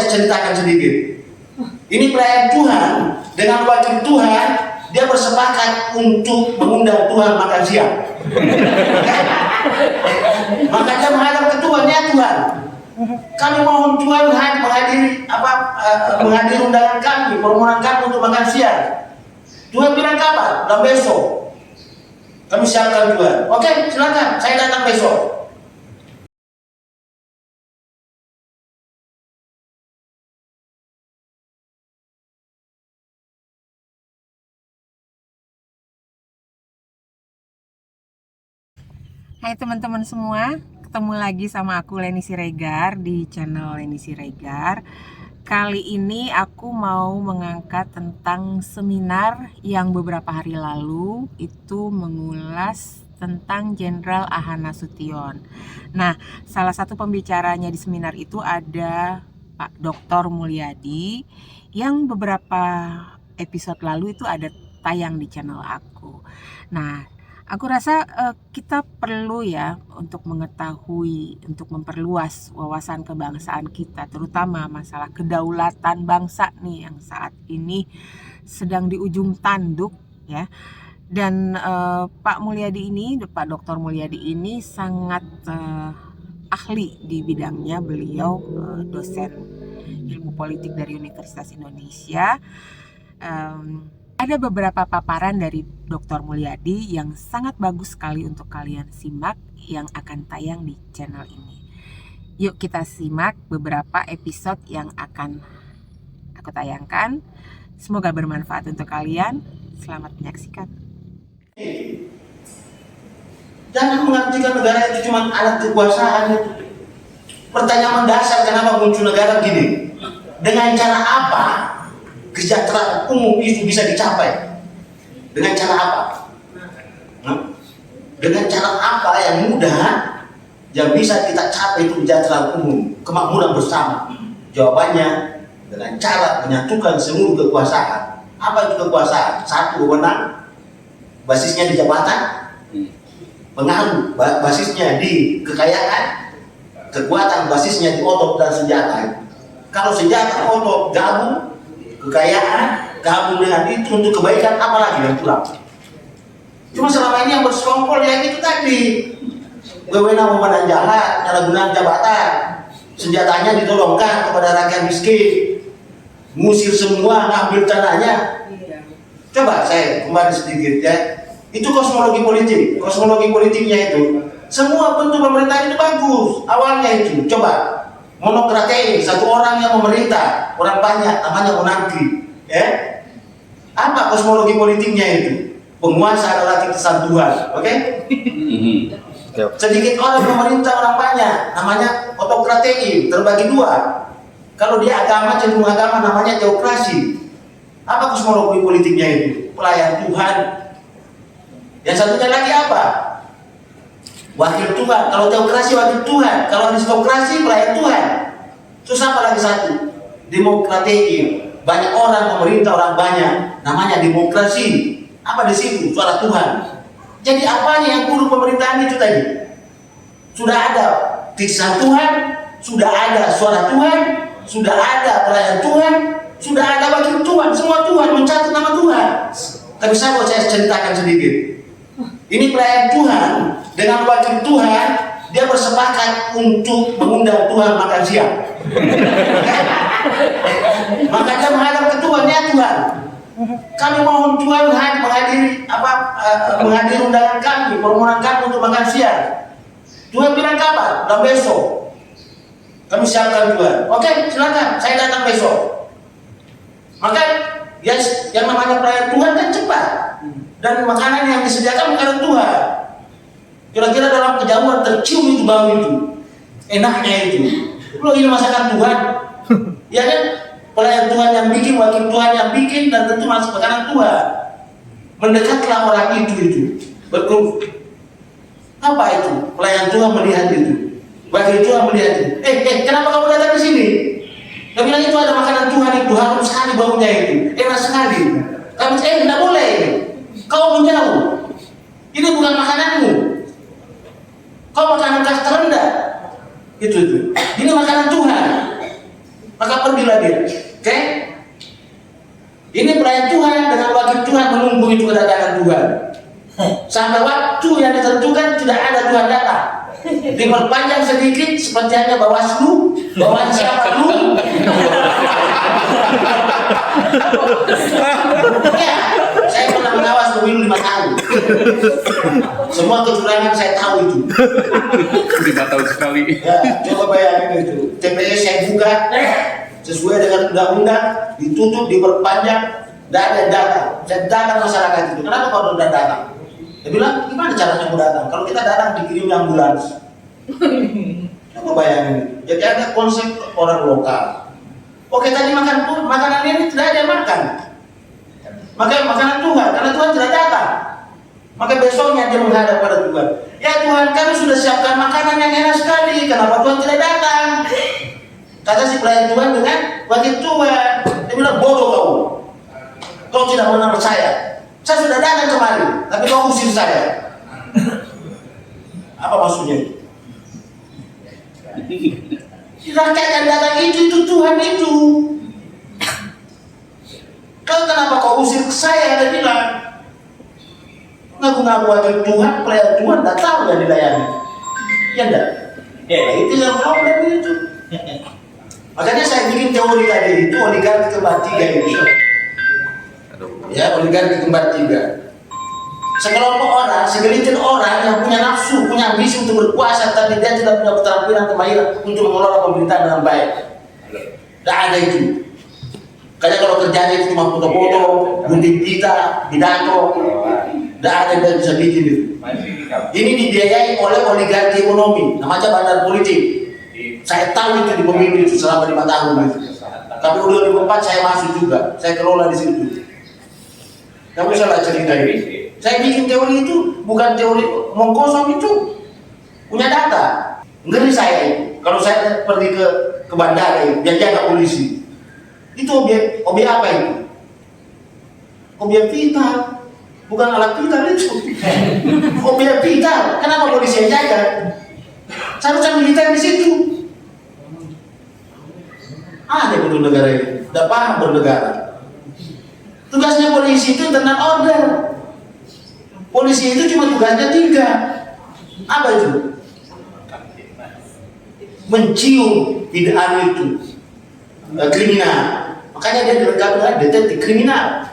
saya ceritakan sedikit. Ini pelayan Tuhan dengan wakil Tuhan, dia bersepakat untuk mengundang Tuhan makan siang. Maka dia menghadap ke Tuhan, ya Tuhan, kami mohon Tuhan menghadiri undangan kami, permohonan kami untuk makan siang. Tuhan bilang kapan? Dan besok. Kami siapkan Tuhan. Oke, silakan, saya datang besok. Hai teman-teman semua, ketemu lagi sama aku Leni Siregar di channel Leni Siregar. Kali ini aku mau mengangkat tentang seminar yang beberapa hari lalu itu mengulas tentang Jenderal Ahana Sution. Nah, salah satu pembicaranya di seminar itu ada Pak Dr. Mulyadi yang beberapa episode lalu itu ada tayang di channel aku. Nah, aku rasa kita perlu ya untuk mengetahui, untuk memperluas wawasan kebangsaan kita, terutama masalah kedaulatan bangsa nih yang saat ini sedang di ujung tanduk ya. Dan Pak Mulyadi ini, Pak Dr. Mulyadi ini sangat ahli di bidangnya. Beliau dosen ilmu politik dari Universitas Indonesia. Ada beberapa paparan dari Dr. Mulyadi yang sangat bagus sekali untuk kalian simak yang akan tayang di channel ini. Yuk kita simak beberapa episode yang akan aku tayangkan. Semoga bermanfaat untuk kalian. Selamat menyaksikan. Jangan mengartikan negara itu cuma alat kekuasaan itu. Pertanyaan mendasar, kenapa muncul negara begini? Dengan cara apa kesejahteraan umum itu bisa dicapai? Dengan cara apa? Dengan cara apa yang mudah yang bisa kita capai itu kesejahteraan umum, kemakmuran bersama? Jawabannya dengan cara menyatukan seluruh kekuasaan. Apa itu kekuasaan? Satu, wewenang, basisnya di jabatan. Pengaruh, basisnya di kekayaan. Kekuatan, basisnya di otot dan senjata. Kalau senjata, otot gabung, kekayaan gabung dengan itu untuk kebaikan, apalagi yang kurang. Cuma selama ini yang bersekongkol ya itu tadi, wewenang jahat, penyalahgunaan jabatan, senjatanya ditolongkan kepada rakyat miskin, ngusir semua, ngambil tanahnya. Coba saya kembali sedikit ya, itu kosmologi politik. Kosmologi politiknya itu semua bentuk pemerintahan itu bagus awalnya itu. Coba monokrateis, satu orang yang memerintah, orang banyak, namanya monarki. Ya? Apa kosmologi politiknya itu? Penguasa adalah titisan Tuhan, oke? Sedikit orang memerintah, orang banyak, namanya otokrateis, terbagi dua. Kalau dia agama, cenderung agama, namanya teokrasi. Apa kosmologi politiknya itu? Pelayan Tuhan. Yang satunya lagi apa? Wakil Tuhan. Kalau teokrasi wakil Tuhan, kalau aristokrasi pelayan Tuhan. Terus apa lagi satu? Demokrasi. Banyak orang memerintah, orang banyak, namanya demokrasi. Apa di situ? Suara Tuhan. Jadi apanya yang buruk pemerintahan itu tadi? Sudah ada titisan Tuhan, sudah ada suara Tuhan, sudah ada pelayan Tuhan, sudah ada wakil Tuhan, semua Tuhan mencatat nama Tuhan. Tapi saya ceritakan sedikit. Ini pelayan Tuhan dengan wakil Tuhan, dia bersepakat untuk mengundang Tuhan makan siang. Maka dia menghadap ke Tuhan, ya Tuhan, kami mohon Tuhan menghadiri undangan kami, permohonan kami untuk makan siang. Tuhan bilang kapan? Dan besok. Kami siapkan Tuhan. Oke, silakan, saya datang besok. Maka yang namanya pelayan Tuhan kan cepat. Dan makanan yang disediakan makanan Tuhan. Kira-kira dalam kejauhan tercium itu bau itu, enaknya itu. Lo ini masakan Tuhan, ya kan? Pelayan Tuhan yang bikin, wakil Tuhan yang bikin, dan tentu masuk makanan Tuhan. Mendekatlah orang itu berkumpul. Apa itu? Pelayan Tuhan melihat itu, wakil Tuhan melihat itu. Kenapa kamu datang ke sini? Kami bilang itu ada makanan Tuhan itu, harum sekali baunya itu, enak sekali. Kami tidak boleh. Kau menjauh. Ini bukan makananmu. Kau makanan kelas terendah. Itu. Ini makanan Tuhan. maka pergilah dia. Oke? Ini pelayan Tuhan dengan wakil Tuhan menunggu itu kedatangan Tuhan. Sampai waktu yang ditentukan tidak ada Tuhan datang. Diperpanjang sedikit seperti hanya Bawaslu, bawaan siapa lu? Ya, saya pernah mengawas pemilu 5 tahun. Semua kecurangan saya tahu itu. 5 tahun sekali. Ya, coba bayangin itu. TPS saya buka sesuai dengan undang-undang, ditutup, diperpanjang, tidak ada data. Saya datang masyarakat itu. Kenapa kau tidak datang? Dia bilang, gimana caranya mau datang? Kalau kita datang dikirim ambulans. Coba bayangin. Jadi ada konsep orang lokal. Oke, tadi makan pun, makanan ini tidak ada yang makan. Maka makanan Tuhan, karena Tuhan tidak datang. Maka besoknya dia menghadap pada Tuhan. Ya Tuhan, kami sudah siapkan makanan yang enak sekali. Kenapa Tuhan tidak datang? Kata si pelayan Tuhan dengan wakil Tuhan. Dia bilang, bodoh kau. Kau tidak mengenal saya. Saya sudah datang kemari, tapi kau usir saya. Apa maksudnya itu? Rakyat yang datang itu Tuhan itu. Kau kenapa kau usir saya? Dia bilang, ngaku-ngaku wakil Tuhan, pelayan Tuhan, tidak tahu yang dilayani. Ya enggak? Ya itu yang problem itu. Makanya saya bikin teori tadi itu oligarki kembar 3 ini. Ya, oligarki kembar 3. Sekelompok orang, segelintir orang yang punya nafsu, punya ambisi untuk berkuasa, tapi dia tidak punya keterampilan kemahiran untuk mengelola pemerintahan dengan baik. Tidak ada itu. Karena kalau kerjanya itu cuma foto-foto, gunting pita, pidato, tidak ada yang bisa bikin itu. Ini dibiayai oleh oligarki ekonomi, namanya bandar politik. Saya tahu itu di pemilu itu selama 5 tahun itu. Tapi 2004 saya masuk juga, saya kelola di situ. Kamu salah cerita ini. Saya bikin teori itu bukan teori omong kosong itu, punya data. Ngeri saya itu. Kalau saya pergi ke bandara, dia jaga polisi. Itu objek apa itu? Objek vital, bukan alat vital itu. Objek vital. Kenapa polisi yang jaga? Seharusnya militer di situ. Ada bernegara ini, tidak paham bernegara. Tugasnya polisi itu tentang order. Polisi itu cuma tugasnya 3. Apa itu? Mencium bid'ah itu kriminal. Makanya dia dilengkapi dengan detektif kriminal.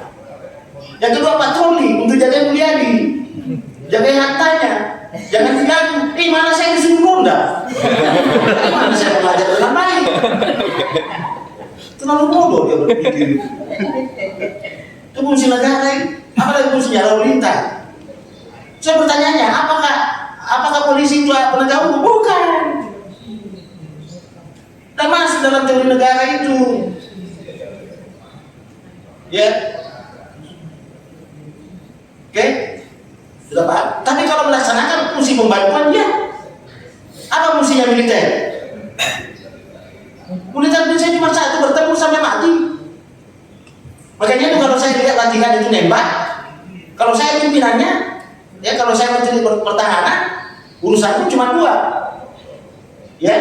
Yang kedua patroli untuk jaga Mulyadi, jaga hartanya. Jangan diganggu. Mana saya disuruh ronda? Mana saya belajar dengan baik? Terlalu bodoh dia berpikir. Itu fungsi negara ini. Apalagi fungsinya lalu lintas. Saya bertanya, apakah polisi itu penegak hukum? Bukan. Dan masuk dalam teori negara itu. Ya. Oke? Sudah paham? Tapi kalau melaksanakan fungsi pembantuan, ya. Apa fungsinya militer? Militer saya cuma satu, bertemu sampai mati. Makanya itu kalau saya lihat latihan itu nembak, kalau saya pimpinannya, ya kalau saya menteri pertahanan, urusanku cuma 2, ya,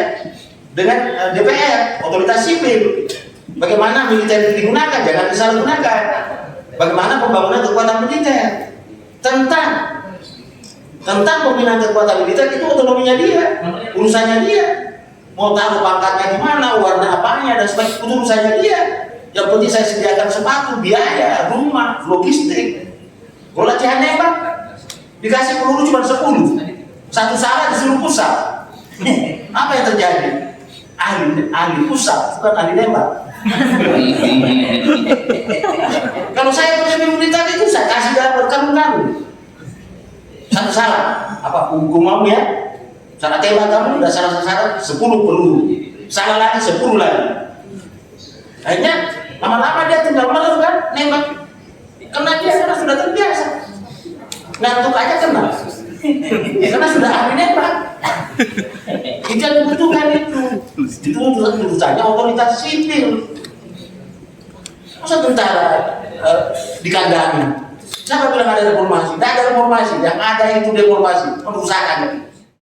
dengan DPR, otoritas sipil. Bagaimana militer itu digunakan, jangan disalahgunakan. Bagaimana pembangunan kekuatan militer, tentang pembinaan kekuatan militer itu otonominya dia, urusannya dia. Mau taruh pangkatnya di mana, warna apanya dan sebagainya, itu urusannya dia. Yang penting saya sediakan sepatu, biaya, rumah, logistik. Kalau latihan nembak, dikasih peluru cuma 10, satu salah disuruh pusat. Apa yang terjadi? Ahli pusat, bukan ahli nembak. Kalau saya punya militer itu saya kasih dalam berkarung-karung. Satu salah, apa hukum mau ya? Salah tembak kamu udah salah sasaran 10 peluru, salah lagi 10 lagi. Akhirnya lama-lama dia tinggal malam kan nembak, kena dia karena sudah terbiasa. Ngantuk aja kena, karena sudah ahli nembak. Itu yang dibutuhkan itu urusannya otoritas sipil. Masa tentara dikandangin? Siapa bilang ada reformasi? Tidak ada reformasi, yang ada itu deformasi, perusahaan.